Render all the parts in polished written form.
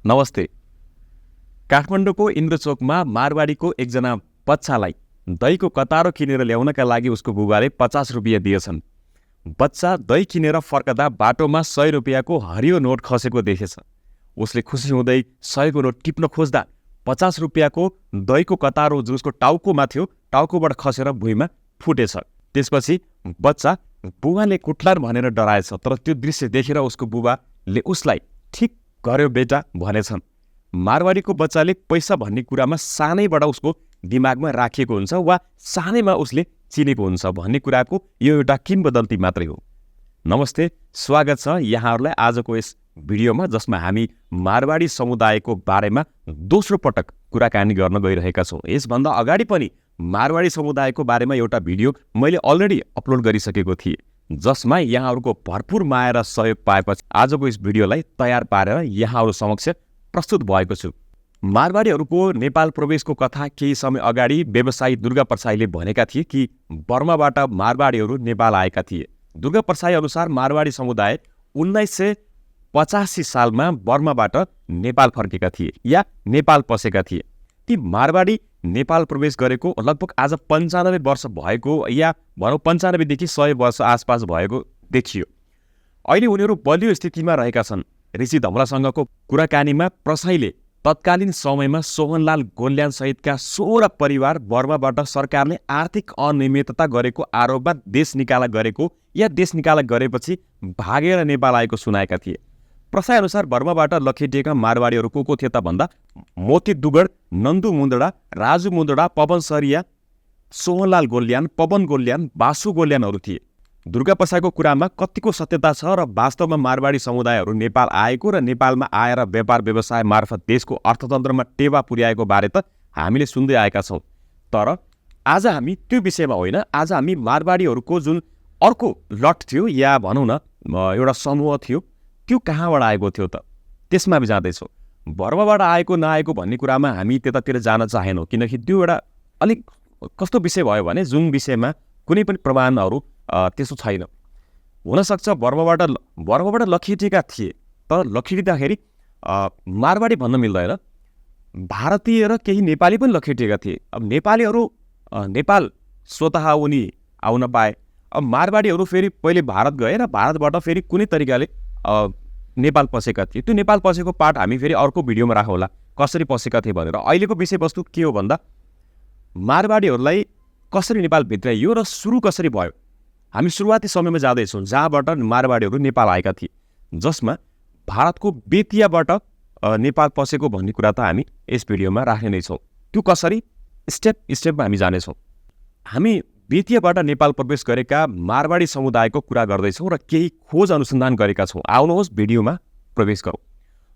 नमस्ते। काठमाडौँको इन्द्रचोकमा मारवाडीको एकजना बच्चालाई दहीको कतारो किनेर ल्याउनका लागि उसको बुबाले 50 रुपियाँ दिएछन्। बच्चा दही किनेर फर्कदा बाटोमा 100 रुपियाँको हरियो नोट खसेको देखेछ। उसले खुसी हुँदै 100 को नोट टिप्न खोज्दा 50 रुपियाँको दहीको कतारो जो उसको टाउकोमा थियो टाउकोबाट खसेर भुइँमा फुटेछ। त्यसपछि बच्चा बुबाले कुट्लान् भनेर डराएछ, तर त्यो दृश्य देखेर उसको बुबाले उसलाई ठिक गर्यो बेटा भनेछन्। मारवाडीको बच्चाले पैसा भन्ने कुरामा सानैबाट उसको दिमागमा राखिएको हुन्छ वा सानैमा उसले चिनेको हुन्छ भन्ने कुराको यो एउटा किंवदन्ती मात्रै हो। नमस्ते, स्वागत छ यहाँहरूलाई आजको यस भिडियोमा, जसमा हामी मारवाडी समुदायको बारेमा दोस्रो पटक कुराकानी गर्न गइरहेका छौँ। यसभन्दा अगाडि पनि मारवाडी समुदायको बारेमा एउटा भिडियो मैले अलरेडी अपलोड गरिसकेको थिएँ, जसमा यहाँहरूको भरपूर माया र सहयोग पाएपछि आजको यस भिडियोलाई तयार पारेर यहाँहरू समक्ष प्रस्तुत भएको छु। मारवाडीहरूको नेपाल प्रवेशको कथा केही समय अगाडि व्यवसायी दुर्गा प्रसाईले भनेका थिए कि बर्माबाट मारवाडीहरू नेपाल आएका थिए। दुर्गा प्रसाई अनुसार मारवाडी समुदाय 1985 सालमा बर्माबाट नेपाल फर्केका थिए या नेपाल पसेका थिए। ती मारवाडी नेपाल प्रवेश गरेको लगभग आज 95 वर्ष भएको या भनौँ 95 देखि 100 वर्ष आसपास भएको देखियो। अहिले उनीहरू बलियो स्थितिमा रहेका छन्। ऋषि धमलासँगको कुराकानीमा प्रसाईले तत्कालीन समयमा सोहनलाल गोल्यान सहितका 16 परिवार बर्माबाट सरकारले आर्थिक अनियमितता गरेको आरोपमा देश निकाला गरेको या देश निकाला गरेपछि भागेर नेपाल आएको सुनाएका थिए। प्रसाई अनुसार बर्माबाट लखेटिएका मारवाडीहरू को थिए त भन्दा मोती दुगड, नन्दु मुन्दडा, राजु मुन्दडा, पवन सरिया, सोहनलाल गोल्यान, पवन गोल्यान, बासु गोल्यानहरू थिए। दुर्गा प्रसाईको कुरामा कतिको सत्यता छ र वास्तवमा मारवाडी समुदायहरू नेपाल आएको र नेपालमा आएर व्यापार व्यवसाय मार्फत देशको अर्थतन्त्रमा टेवा पुर्याएको बारे त हामीले सुन्दै आएका छौँ। तर आज हामी त्यो विषयमा होइन, आज हामी मारवाडीहरूको जुन अर्को लट थियो या भनौँ न एउटा समूह थियो, त्यो कहाँबाट आएको थियो त त्यसमा हामी जाँदैछौँ। बर्माबाट आएको नआएको भन्ने कुरामा हामी त्यतातिर जान चाहेनौँ, किनकि त्यो एउटा अलिक कस्तो विषय भयो भने जुन विषयमा कुनै पनि प्रमाणहरू त्यस्तो छैन। हुनसक्छ बर्माबाट लखेटिएका थिए, तर लखेटिँदाखेरि मारवाडी भन्न मिल्दैन, भारतीय र केही नेपाली पनि लखेटिएका थिए। अब नेपालीहरू नेपाल स्वतः उनी आउन पाए। अब मारवाडीहरू फेरि पहिले भारत गए र भारतबाट फेरि कुनै तरिकाले नेपाल पसेका थिए। त्यो नेपाल पसेको पार्ट हामी फेरि अर्को भिडियोमा राखौँला, कसरी पसेका थिए भनेर। अहिलेको विषयवस्तु के हो भन्दा मारवाडीहरूलाई कसरी नेपाल भित्राइयो र सुरु कसरी भयो। हामी सुरुवाती समयमा जाँदैछौँ जहाँबाट मारवाडीहरू नेपाल आएका थिए, जसमा भारतको बेतियाबाट नेपाल पसेको भन्ने कुरा त हामी यस भिडियोमा राख्ने नै छौँ। त्यो कसरी स्टेप स्टेपमा हामी जानेछौँ। हामी बेतियाबाट नेपाल प्रवेश गरेका मारवाडी समुदायको कुरा गर्दैछौँ र केही खोज अनुसन्धान गरेका छौँ। आउनुहोस् भिडियोमा प्रवेश गरौँ।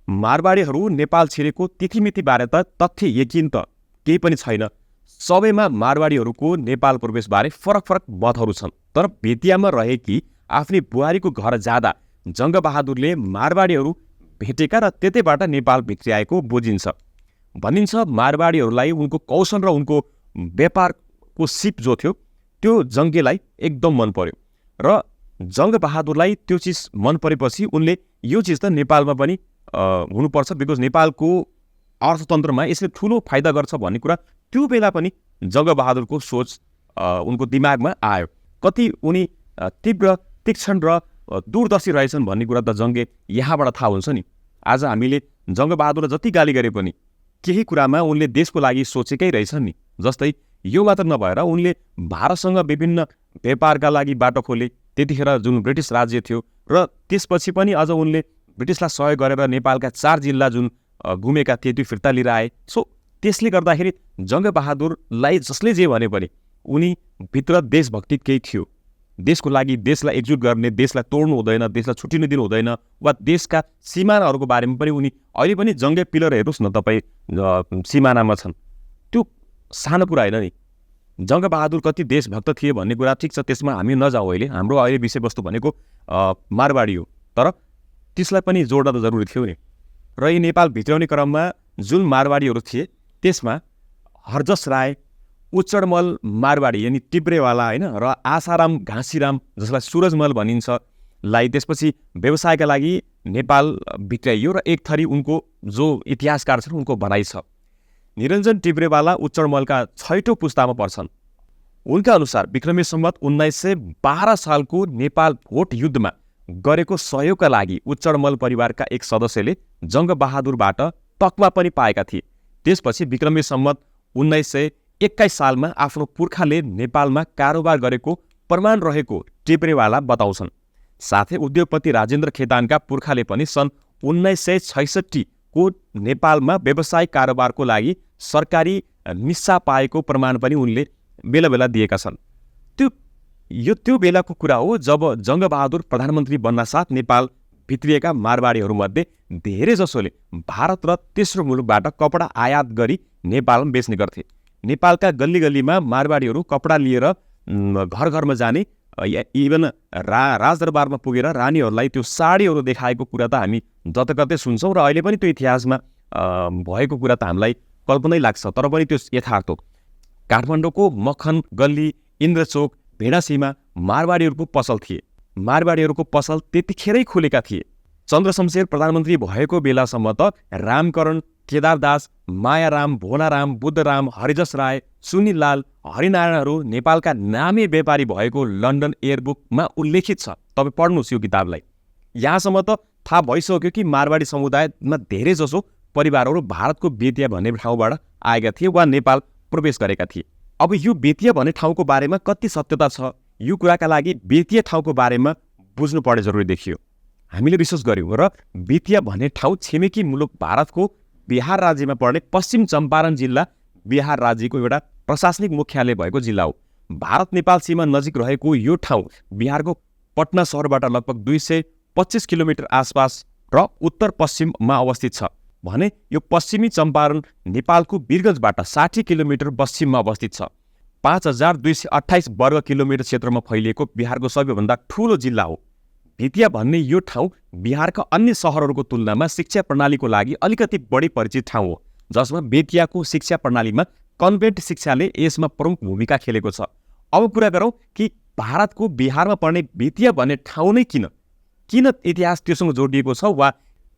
मारवाडीहरू नेपाल छिरेको तिथिमितिबारे त तथ्य यकिन त केही पनि छैन। सबैमा मारवाडीहरूको नेपाल प्रवेशबारे फरक फरक मतहरू छन्। तर बेतियामा रहेकी आफ्नै बुहारीको घर जाँदा जङ्गबहादुरले मारवाडीहरू भेटेका र त्यतैबाट नेपाल भित्रिआएको बुझिन्छ। भनिन्छ मारवाडीहरूलाई उनको कौशल र उनको व्यापारको सिप जो थियो त्यो जङ्गेलाई एकदम मन पर्यो र जङ्गबहादुरलाई त्यो चिज मन परेपछि उनले यो चिज त नेपालमा पनि हुनुपर्छ, बिकज नेपालको अर्थतन्त्रमा यसले ठुलो फाइदा गर्छ भन्ने कुरा त्यो बेला पनि जङ्गबहादुरको सोच उनको दिमागमा आयो। कति उनी तीक्ष्ण र दूरदर्शी रहेछन् भन्ने कुरा त जङ्गे यहाँबाट थाहा हुन्छ नि। आज हामीले जङ्गबहादुरलाई जति गाली गरे पनि केही कुरामा उनले देशको लागि सोचेकै रहेछन् नि। जस्तै यो मात्र नभएर उनले भारतसँग विभिन्न व्यापारका लागि बाटो खोले, त्यतिखेर जुन ब्रिटिस राज्य थियो, र त्यसपछि पनि अझ उनले ब्रिटिसलाई सहयोग गरेर नेपालका 4 जिल्ला जुन गुमेका थिए त्यो फिर्ता लिएर आए। सो त्यसले गर्दाखेरि जङ्गबहादुरलाई जसले जे भने पनि उनी भित्र देशभक्ति केही थियो। देशको लागि देशलाई एकजुट गर्ने, देशलाई तोड्नु हुँदैन, देशलाई छुट्टिनु दिनु हुँदैन, वा देशका सिमानाहरूको बारेमा पनि उनी अहिले पनि जङ्गे पिलर हेर्नुहोस् न तपाईँ सिमानामा छन्। त्यो सानो कुरा होइन नि। जङ्गबहादुर कति देशभक्त थिए भन्ने कुरा ठिक छ, त्यसमा हामी नजाउँ। हाम्रो अहिले विषयवस्तु भनेको मारवाडी हो, तर त्यसलाई पनि जोड्न त जरुरी थियो नि। र यी नेपाल भित्राउने क्रममा जुन मारवाडीहरू थिए त्यसमा हरजस राय, उच्चडमल मारवाडी यानि टिब्रेवाला होइन, र आसाराम घाँसीराम जसलाई सुरजमल भनिन्छ, लाई त्यसपछि व्यवसायका लागि नेपाल भित्राइयो र एक थरी उनको जो इतिहासकार छन् उनको भनाइ छ। निरञ्जन टिब्रेवाला उच्चरमलका 6औं पुस्तामा पर्छन्। उनका अनुसार विक्रमी सम्वत 1912 सालको नेपाल भोट युद्धमा गरेको सहयोगका लागि उच्चरमल परिवारका एक सदस्यले जङ्गबहादुरबाट तकमा पनि पाएका थिए। त्यसपछि विक्रमी सम्वत 1921 सालमा आफ्नो पुर्खाले नेपालमा कारोबार गरेको प्रमाण रहेको टिब्रेवाला बताउँछन्। साथै उद्योगपति राजेन्द्र खेतानका पुर्खाले पनि सन् 1966 को नेपालमा व्यवसायिक कारोबारको लागि सरकारी निस्सा पाएको प्रमाण पनि उनले बेला बेला दिएका छन्। त्यो बेलाको कुरा हो जब जङ्गबहादुर प्रधानमन्त्री बन्नासाथ नेपाल भित्रिएका मारवाडीहरूमध्ये धेरैजसोले भारत र तेस्रो मुलुकबाट कपडा आयात गरी नेपालमा बेच्ने गर्थे। नेपालका गल्ली गल्लीमा मारवाडीहरू कपडा लिएर घर घरमा जाने, इभन राजदरबारमा पुगेर रानीहरूलाई त्यो साडीहरू देखाएको कुरा त हामी जताकतै सुन्छौँ र अहिले पनि त्यो इतिहासमा भएको कुरा त हामीलाई कल्पनै लाग्छ, तर पनि त्यो यथार्थ हो। काठमाडौँको मक्खन गल्ली, इन्द्रचोक, भेडासीमा मारवाडीहरूको पसल थिए। मारवाडीहरूको पसल त्यतिखेरै खुलेका थिए। चन्द्रशमशेर प्रधानमन्त्री भएको बेलासम्म त रामकरण, केदारदास, मायाराम, भोलाराम, बुद्धराम, हरिजस राय, सुनिल लाल, हरिनारायणहरू नेपालका नामी व्यापारी भएको लन्डन एयरबुकमा उल्लेखित छ। तपाईँ पढ्नुहोस् यो किताबलाई। यहाँसम्म त थाहा भइसक्यो कि मारवाडी समुदायमा धेरैजसो परिवारहरू भारतको बेतिया भन्ने ठाउँबाट आएका थिए वा नेपाल प्रवेश गरेका थिए। अब यो बेतिया भन्ने ठाउँको बारेमा कति सत्यता छ, यो कुराका लागि बेतिया ठाउँको बारेमा बुझ्नुपर्ने जरुरी देखियो। हामीले रिसर्च गर्यौँ र बेतिया भन्ने ठाउँ छिमेकी मुलुक भारतको बिहार राज्यमा पर्ने पश्चिम चम्पारण जिल्ला बिहार राज्यको एउटा प्रशासनिक मुख्यालय भएको जिल्ला हो। भारत नेपाल सीमा नजिक रहेको यो ठाउँ बिहारको पटना सहरबाट लगभग 225 किलोमिटर आसपास र उत्तर पश्चिममा अवस्थित छ भने यो पश्चिमी चम्पारण नेपालको वीरगञ्जबाट 60 किलोमिटर पश्चिममा अवस्थित छ। 5228 वर्ग किलोमिटर क्षेत्रमा फैलिएको बिहारको सबैभन्दा ठूलो जिल्ला हो। बेतिया भन्ने यो ठाउँ बिहारका अन्य सहरहरूको तुलनामा शिक्षा प्रणालीको लागि अलिकति बढी परिचित ठाउँ हो, जसमा बेतियाको शिक्षा प्रणालीमा कन्भेन्ट शिक्षाले यसमा प्रमुख भूमिका खेलेको छ। अब कुरा गरौँ कि भारतको बिहारमा पर्ने बेतिया भन्ने ठाउँ नै किन इतिहास त्योसँग जोडिएको छ, वा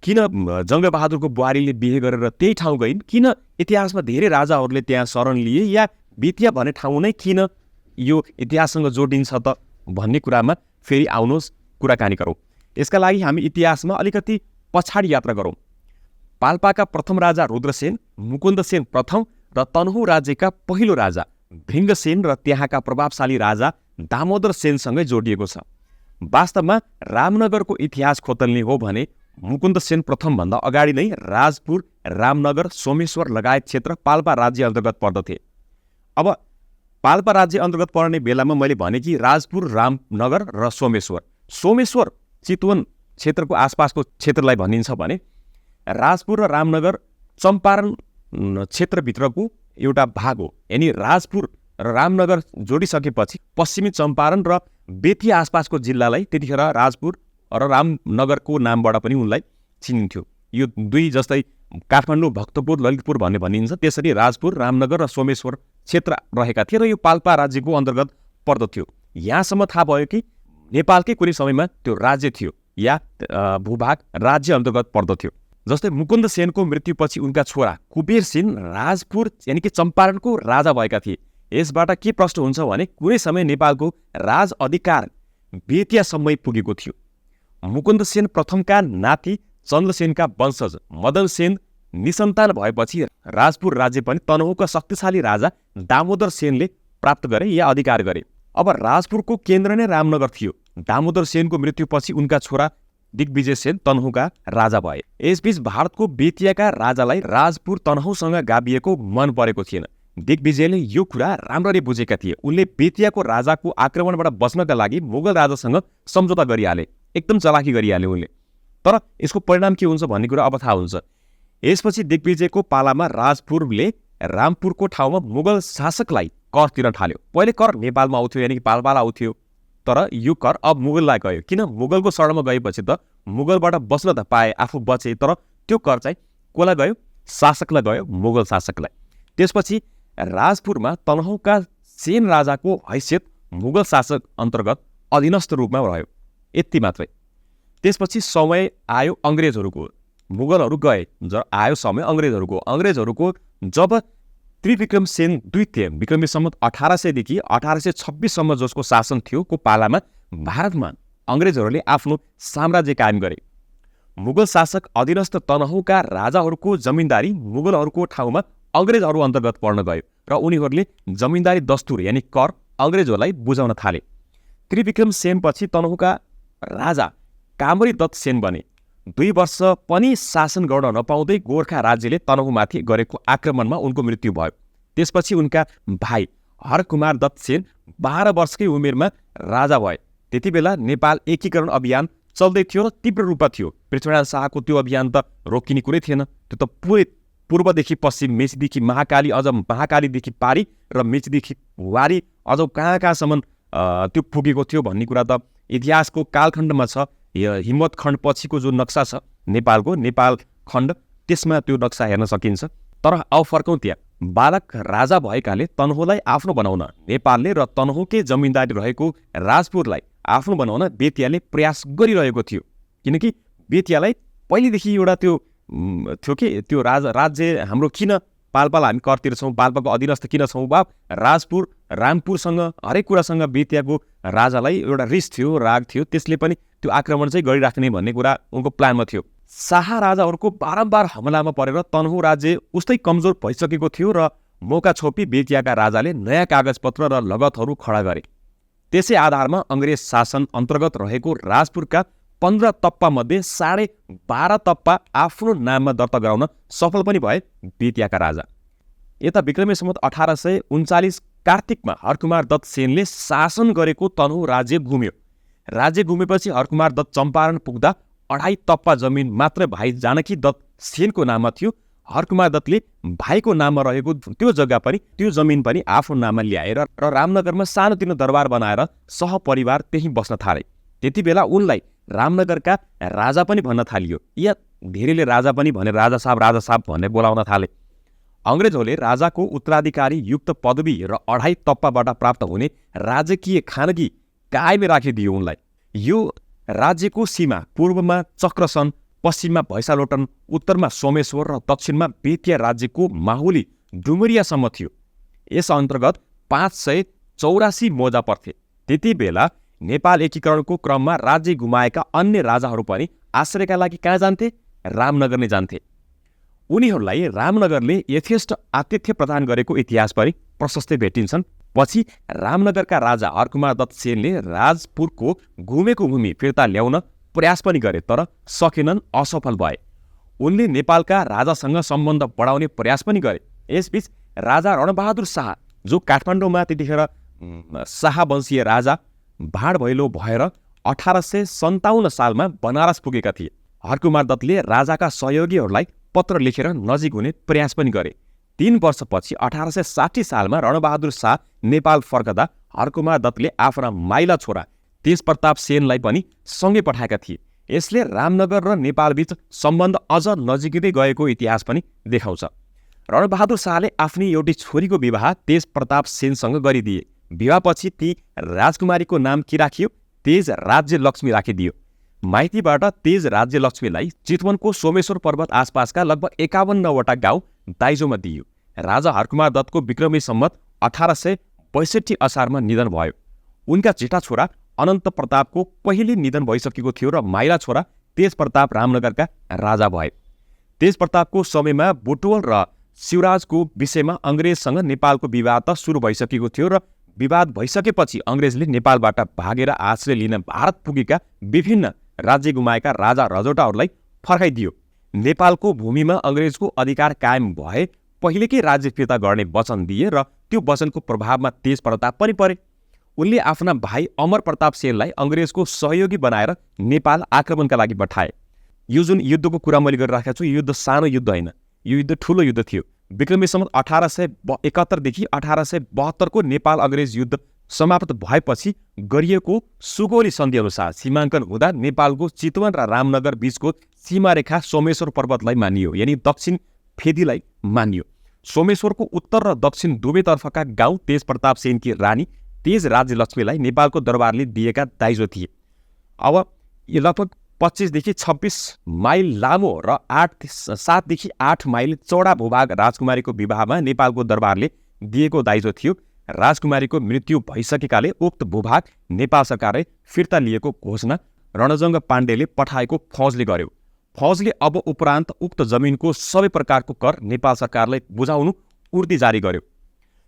किन जङ्गबहादुरको बुहारीले बिहे गरेर त्यही ठाउँ गइन्, किन इतिहासमा धेरै राजाहरूले त्यहाँ शरण लिए, या बेतिया भन्ने ठाउँ नै किन यो इतिहाससँग जोडिन्छ त भन्ने कुरामा फेरि आउनुहोस् कुराकानी गरौँ। यसका लागि हामी इतिहासमा अलिकति पछाडि यात्रा गरौँ। पाल्पाका प्रथम राजा रुद्रसेन, मुकुन्दसेन प्रथम र तनहुँ राज्यका पहिलो राजा भृङ्गसेन र त्यहाँका प्रभावशाली राजा दामोदर सेनसँगै जोडिएको छ। वास्तवमा रामनगरको इतिहास खोतल्ने हो भने मुकुन्दसेन प्रथमभन्दा अगाडि नै राजपुर, रामनगर, सोमेश्वर लगायत क्षेत्र पाल्पा राज्य अन्तर्गत पर्दथे। अब पाल्पा राज्य अन्तर्गत पर्ने बेलामा मैले भने कि राजपुर, रामनगर र सोमेश्वर चितवन क्षेत्रको आसपासको क्षेत्रलाई भनिन्छ भने राजपुर र रामनगर चम्पारण क्षेत्रभित्रको एउटा भाग हो। यानि राजपुर र रामनगर जोडिसकेपछि पश्चिमी चम्पारण र बेतिया आसपासको जिल्लालाई त्यतिखेर राजपुर र रामनगरको नामबाट पनि उनलाई चिनिन्थ्यो। यो दुई जस्तै काठमाडौँ, भक्तपुर, ललितपुर भन्ने भनिन्छ, त्यसरी राजपुर, रामनगर र सोमेश्वर क्षेत्र रहेका थिए र यो पाल्पा राज्यको अन्तर्गत पर्दथ्यो। यहाँसम्म थाहा भयो कि नेपालकै कुनै समयमा त्यो राज्य थियो या भूभाग राज्य अन्तर्गत पर्दथ्यो। जस्तै मुकुन्द सेनको मृत्युपछि उनका छोरा कुबेर सेन राजपुर यानि कि चम्पारणको राजा भएका थिए। यसबाट के प्रश्न हुन्छ भने कुनै समय नेपालको राज अधिकार बेतियासम्मै पुगेको थियो। मुकुन्द सेन प्रथमका नाति चन्द्रसेनका वंशज मदन सेन निसन्तान भएपछि राजपुर राज्य पनि तनहुँका शक्तिशाली राजा दामोदर सेनले प्राप्त गरे या अधिकार गरे। अब राजपुरको केन्द्र नै रामनगर थियो। दामोदर सेनको मृत्युपछि उनका छोरा दिग्विजय सेन तनहुँका राजा भए। यसबीच भारतको बेतियाका राजालाई राजपुर तनहुँसँग गाभिएको मन परेको थिएन। दिग्विजयले यो कुरा राम्ररी बुझेका थिए। उनले बेतियाको राजाको आक्रमणबाट बच्नका लागि मुगल राजासँग सम्झौता गरिहाले, एकदम चलाखी गरिहाले उनले। तर यसको परिणाम के हुन्छ भन्ने कुरा अब थाहा हुन्छ। यसपछि दिग्विजयको पालामा राजपुरले रामपुरको ठाउँमा मुगल शासकलाई कर तिर्न थाल्यो। पहिले कर नेपालमा आउँथ्यो, यानि कि पाल्पालाई आउँथ्यो, तर यो कर अब मुगललाई गयो। किन? मुगलको शरणमा गएपछि त मुगलबाट बच्न त पाए, आफू बचे, तर त्यो कर चाहिँ कसलाई गयो? शासकलाई गयो, मुगल शासकलाई। त्यसपछि राजपुरमा तनहुँका सेन राजाको हैसियत मुगल शासक अन्तर्गत अधीनस्थ रूपमा रह्यो। यति मात्रै। त्यसपछि समय आयो अङ्ग्रेजहरूको, मुगलहरू गए, आयो समय अङ्ग्रेजहरूको जब त्रिविक्रमसेन द्वितीय विक्रमी सम्वत 1800 देखि 1826 सम्म जसको शासन थियो को पालामा भारतमा अङ्ग्रेजहरूले आफ्नो साम्राज्य कायम गरे। मुगल शासक अधीनस्थ तनहुका राजाहरूको जमिनदारी मुगलहरूको ठाउँमा अङ्ग्रेजहरू अन्तर्गत पर्न गयो र उनीहरूले जमिनदारी दस्तुर यानि कर अङ्ग्रेजहरूलाई बुझाउन थाले। त्रिविक्रमसेनपछि तनहुका राजा कामरी दत्त सेन बने। 2 वर्ष पनि शासन गर्न नपाउँदै गोर्खा राज्यले तनहुमाथि गरेको आक्रमणमा उनको मृत्यु भयो। त्यसपछि उनका भाइ हरकुमार दत्त सेन 12 वर्षकै उमेरमा राजा भए। त्यति बेला नेपाल एकीकरण अभियान चल्दै थियो र तीव्र रूपमा थियो। पृथ्वीनारायण शाहको त्यो अभियान त रोकिने कुरै थिएन। त्यो त पुरै पूर्वदेखि पश्चिम, मेचीदेखि महाकाली, अझ महाकालीदेखि पारी र मेचीदेखि वारी, अझ कहाँसम्म त्यो पुगेको थियो भन्ने कुरा त इतिहासको कालखण्डमा छ। हिम्मत खण्ड पछिको जो नक्सा छ नेपालको, नेपाल खण्ड, त्यसमा त्यो नक्सा हेर्न सकिन्छ। तर अब फर्कौँ त्यहाँ। बालक राजा भएकाले तनहुलाई आफ्नो बनाउन नेपालले र तनहुकै जमिनदारी रहेको राजपुरलाई आफ्नो बनाउन बेतियाले प्रयास गरिरहेको थियो। किनकि बेतियालाई पहिलेदेखि एउटा त्यो थियो कि त्यो राज्य हाम्रो किन पाल्पालाई हामी कर तिर्छौँ, पाल्पाको अधीनस्थ किन छौँ, वा राजपुर रामपुरसँग हरेक कुरासँग बेतियाको राजालाई एउटा रिस थियो, राग थियो। त्यसले पनि त्यो आक्रमण चाहिँ गरिराख्ने भन्ने कुरा उनको प्लानमा थियो। शाह राजाहरूको बारम्बार हमलामा परेर तनहु राज्य उस्तै कमजोर भइसकेको थियो र मौका छोपी बेतियाका राजाले नयाँ कागजपत्र र लगतहरू खडा गरे। त्यसै आधारमा अङ्ग्रेज शासन अन्तर्गत रहेको राजपुरका 15 तप्पा मध्ये 12.5 तप्पा आफ्नो नाममा दर्ता गराउन सफल पनि भए बेतियाका राजा। यता विक्रमी सम्वत 1839 कार्तिकमा हरकुमार दत्त सेनले शासन गरेको तनहु राज्य घुम्यो। राज्य घुमेपछि हरकुमार दत्त चम्पारण पुग्दा 2.5 तप्पा जमिन मात्र भाइ जानकी दत्त सेनको नाममा थियो। हरकुमार दत्तले भाइको नाममा रहेको त्यो जग्गा पनि, त्यो जमिन पनि आफ्नो नाममा ल्याएर र रामनगरमा सानोतिनो दरबार बनाएर सहपरिवार त्यहीँ बस्न थाले। त्यति बेला उनलाई रामनगरका राजा पनि भन्न थालियो, या धेरैले राजा पनि भने राजा साहब भन्ने बोलाउन थाले। अङ्ग्रेजहरूले राजाको उत्तराधिकारी युक्त पदवी र 2.5 तप्पाबाट प्राप्त हुने राजकीय खानगी कायमै राखिदियो उनलाई। यो राज्यको सीमा पूर्वमा चक्रसन, पश्चिममा भैँसालोटन, उत्तरमा सोमेश्वर र दक्षिणमा बेतिया राज्यको माहुली डुमरियासम्म थियो। यस अन्तर्गत 584 मोजा पर्थे। त्यति बेला नेपाल एकीकरणको क्रममा राज्य गुमाएका अन्य राजाहरू पनि आश्रयका लागि कहाँ जान्थे? रामनगर नै जान्थे। उनीहरूलाई रामनगरले यथेष्ट आतिथ्य प्रदान गरेको इतिहास पनि प्रशस्तै भेटिन्छन्। पछि रामनगरका राजा हरकुमार दत्त सेनले राजपुरको घुमेको भूमि फिर्ता ल्याउन प्रयास पनि गरे, तर सकेनन्, असफल भए। उनले नेपालका राजासँग सम्बन्ध बढाउने प्रयास पनि गरे। यसबीच राजा रणबहादुर शाह, जो काठमाडौँमा त्यतिखेर शाहवंशीय राजा भाड भैलो भएर 1857 सालमा बनारस पुगेका थिए। हरकुमार दत्तले राजाका सहयोगीहरूलाई पत्र लेखेर नजिक हुने प्रयास पनि गरे। 3 वर्षपछि 1860 सालमा रणबहादुर शाह नेपाल फर्कदा हरकुमार दत्तले आफ्ना माइला छोरा तेज प्रताप सेनलाई पनि सँगै पठाएका थिए। यसले रामनगर र नेपालबीच सम्बन्ध अझ नजिकै गएको इतिहास पनि देखाउँछ। रणबहादुर शाहले आफ्नी एउटी छोरीको विवाह तेज प्रताप सेनसँग गरिदिए। विवाहपछि ती राजकुमारीको नाम के राखियो? तेज राज्य लक्ष्मी राखिदियो। माइतीबाट तेज राज्य लक्ष्मीलाई चितवनको सोमेश्वर पर्वत आसपासका लगभग 51वटा गाउँ दाइजोमा दिइयो। राजा हरकुमार दत्तको विक्रमी सम्वत 1862 असारमा निधन भयो। उनका जेठा छोरा अनन्त प्रतापको पहिले निधन भइसकेको थियो र माइला छोरा तेज प्रताप रामनगरका राजा भए। तेज प्रतापको समयमा बुटवल र शिवराजको विषयमा अङ्ग्रेजसँग नेपालको विवाद त सुरु भइसकेको थियो र विवाद भइसकेपछि अङ्ग्रेजले नेपालबाट भागेर आश्रय लिन भारत पुगेका विभिन्न राज्य गुमाएका राजा रजौटाहरूलाई फर्काइदियो। नेपालको भूमिमा अङ्ग्रेजको अधिकार कायम भए पहिलेकै राज्य फिर्ता गर्ने वचन दिए र त्यो वचनको प्रभावमा तेज प्रताप पनि परे। उनले आफ्ना भाइ अमर प्रताप सेनलाई अङ्ग्रेजको सहयोगी बनाएर नेपाल आक्रमणका लागि पठाए। यो जुन युद्धको कुरा मैले गरिराखेको छु, यो युद्ध सानो युद्ध होइन, यो युद्ध ठुलो युद्ध थियो। विक्रमी सम्वत 1871 देखि 1872 को नेपाल अङ्ग्रेज युद्ध समाप्त भएपछि गरिएको सुगौली सन्धि अनुसार सीमाङ्कन हुँदा नेपालको चितवन र रामनगर बीचको सीमारेखा सोमेश्वर पर्वतलाई मानियो, यानि दक्षिण फेदीलाई मानियो। सोमेश्वरको उत्तर र दक्षिण दुवैतर्फका गाउँ तेज प्रताप सेनकी रानी तेज राज्य लक्ष्मीलाई नेपालको दरबारले दिएका दाइजो थिए। अब यो लगभग 25देखि 26 माइल लामो र 7देखि 8 माइल चौडा भूभाग राजकुमारीको विवाहमा नेपालको दरबारले दिएको दाइजो थियो। राजकुमारीको मृत्यु भइसकेकाले उक्त भूभाग नेपाल सरकारले फिर्ता लिएको घोषणा रणजङ्ग पाण्डेले पठाएको फौजले गर्यो। फौजले अब उपरान्त उक्त जमिनको सबै प्रकारको कर नेपाल सरकारलाई बुझाउनु उर्दी जारी गर्यो।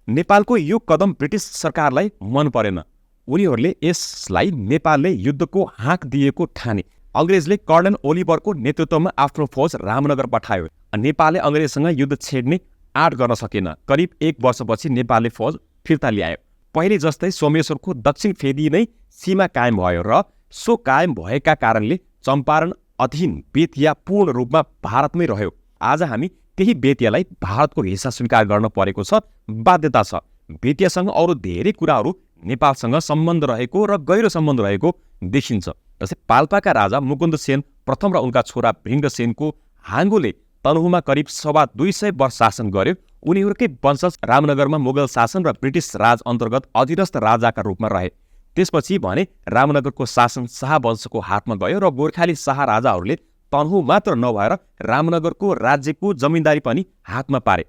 नेपालको यो कदम ब्रिटिस सरकारलाई मन परेन। उनीहरूले यसलाई नेपालले युद्धको हाँक दिएको ठाने। अङ्ग्रेजले कर्णेल ओलिभरको नेतृत्वमा आफ्नो फौज रामनगर पठायो। नेपालले अङ्ग्रेजसँग युद्ध छेड्ने आँट गर्न सकेन। करिब 1 वर्षपछि नेपालले फौज फिर्ता ल्यायो। पहिले जस्तै सोमेश्वरको दक्षिण फेदी नै सीमा कायम भयो र सो कायम भएका कारणले चम्पारण अधीन बेतिया पूर्ण रूपमा भारतमै रह्यो। आज हामी त्यही बेतियालाई भारतको हिस्सा स्वीकार गर्न परेको छ, बाध्यता छ। बेतियासँग अरू धेरै कुराहरू नेपालसँग सम्बन्ध रहेको र गहिरो सम्बन्ध रहेको देखिन्छ। जस्तै पाल्पाका राजा मुकुन्द सेन प्रथम र उनका छोरा भृङ्गसेनको हाङ्गोले तनहुमा करिब 250 वर्ष शासन गर्यो। उनीहरूकै वंशज रामनगरमा मुगल शासन र ब्रिटिस राज अन्तर्गत अधीनस्थ राजाका रूपमा रहे। त्यसपछि भने रामनगरको शासन शाह वंशको हातमा गयो र गोर्खाली शाह राजाहरूले तनहु मात्र नभएर रामनगरको राज्यको जमिनदारी पनि हातमा पारे।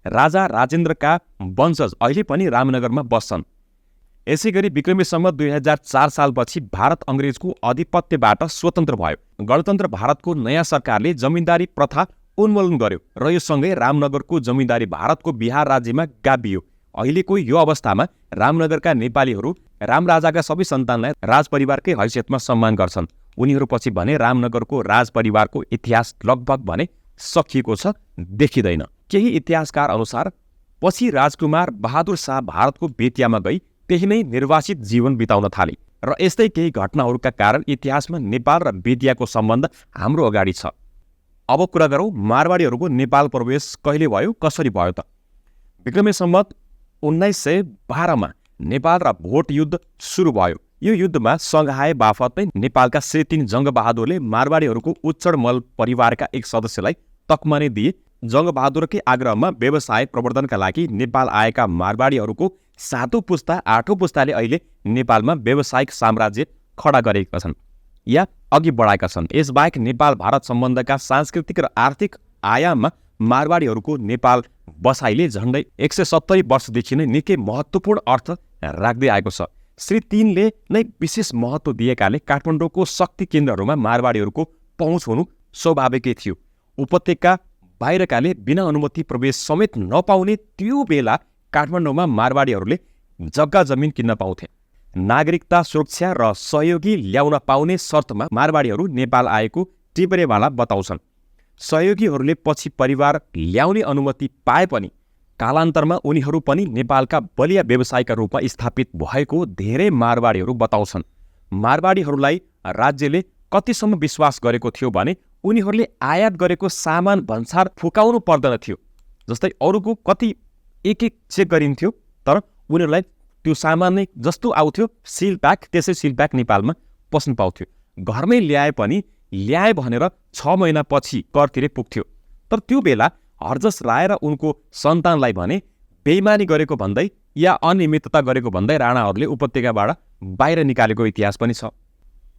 राजा राजेन्द्रका वंशज अहिले पनि रामनगरमा बस्छन्। यसैगरी विक्रमी सम्वत 2004 सालपछि भारत अङ्ग्रेजको आधिपत्यबाट स्वतन्त्र भयो। गणतन्त्र भारतको नयाँ सरकारले जमिनदारी प्रथा उन्मूलन गर्यो र यो सँगै रामनगरको जमिनदारी भारतको बिहार राज्यमा गाभियो। अहिलेको यो अवस्थामा रामनगरका नेपालीहरू रामराजाका सबै सन्तानलाई राजपरिवारकै हैसियतमा सम्मान गर्छन्। उनीहरूपछि भने रामनगरको राजपरिवारको इतिहास लगभग भने सकिएको छ, देखिँदैन। केही इतिहासकार अनुसार पछि राजकुमार बहादुर शाह भारतको बेतियामा गई त्यही नै निर्वासित जीवन बिताउन थाले र यस्तै केही घटनाहरूका कारण इतिहासमा नेपाल र बेतियाको सम्बन्ध हाम्रो अगाडि छ। अब कुरा गरौँ मारवाडीहरूको नेपाल प्रवेश कहिले भयो, कसरी भयो त? विक्रमी सम्वत 1912 मा नेपाल र भोट युद्ध सुरु भयो। यो युद्धमा सङ्घाए बाफतै नेपालका श्री 3 जङ्गबहादुरले मारवाडीहरूको उच्चडमल परिवारका एक सदस्यलाई तकमाने दिए। जङ्गबहादुरकै आग्रहमा व्यवसाय प्रवर्धनका लागि नेपाल आएका मारवाडीहरूको 7औं पुस्ता 8औं पुस्ताले अहिले नेपालमा व्यावसायिक साम्राज्य खडा गरेका छन् या अघि बढाएका छन्। यसबाहेक नेपाल भारत सम्बन्धका सांस्कृतिक र आर्थिक आयाममा मारवाडीहरूको नेपाल बसाइले झन्डै 170 वर्षदेखि नै निकै महत्त्वपूर्ण अर्थ राख्दै आएको छ। श्री 3 ले नै विशेष महत्त्व दिएकाले काठमाडौँको शक्ति केन्द्रहरूमा मारवाडीहरूको पहुँच हुनु स्वाभाविकै थियो। उपत्यका बाहिरकाले बिना अनुमति प्रवेश समेत नपाउने त्यो बेला काठमाडौँमा मारवाडीहरूले जग्गा जमिन किन्न पाउँथे। नागरिकता सुरक्षा र सहयोगी ल्याउन पाउने शर्तमा मारवाडीहरू नेपाल आएको टिप्रेवाला बताउँछन्। सहयोगीहरूले पछि परिवार ल्याउने अनुमति पाए पनि कालान्तरमा उनीहरू पनि नेपालका बलिया व्यवसायका रूपमा स्थापित भएको धेरै मारवाडीहरू बताउँछन्। मारवाडीहरूलाई राज्यले कतिसम्म विश्वास गरेको थियो भने उनीहरूले आयात गरेको सामान भन्सार फुकाउनु पर्दैन थियो। जस्तै अरूको कति एक चेक गरिन्थ्यो, तर उनीहरूलाई त्यो सामान नै जस्तो आउँथ्यो सिल प्याक, त्यसै सिल प्याक नेपालमा पस्नु पाउँथ्यो। घरमै ल्याए पनि ल्याए भनेर 6 महिनापछि कर तिरे पुग्थ्यो। तर त्यो बेला हरजस राय र उनको सन्तानलाई भने बेइमानी गरेको भन्दै या अनियमितता गरेको भन्दै राणाहरूले उपत्यकाबाट बाहिर निकालेको इतिहास पनि छ।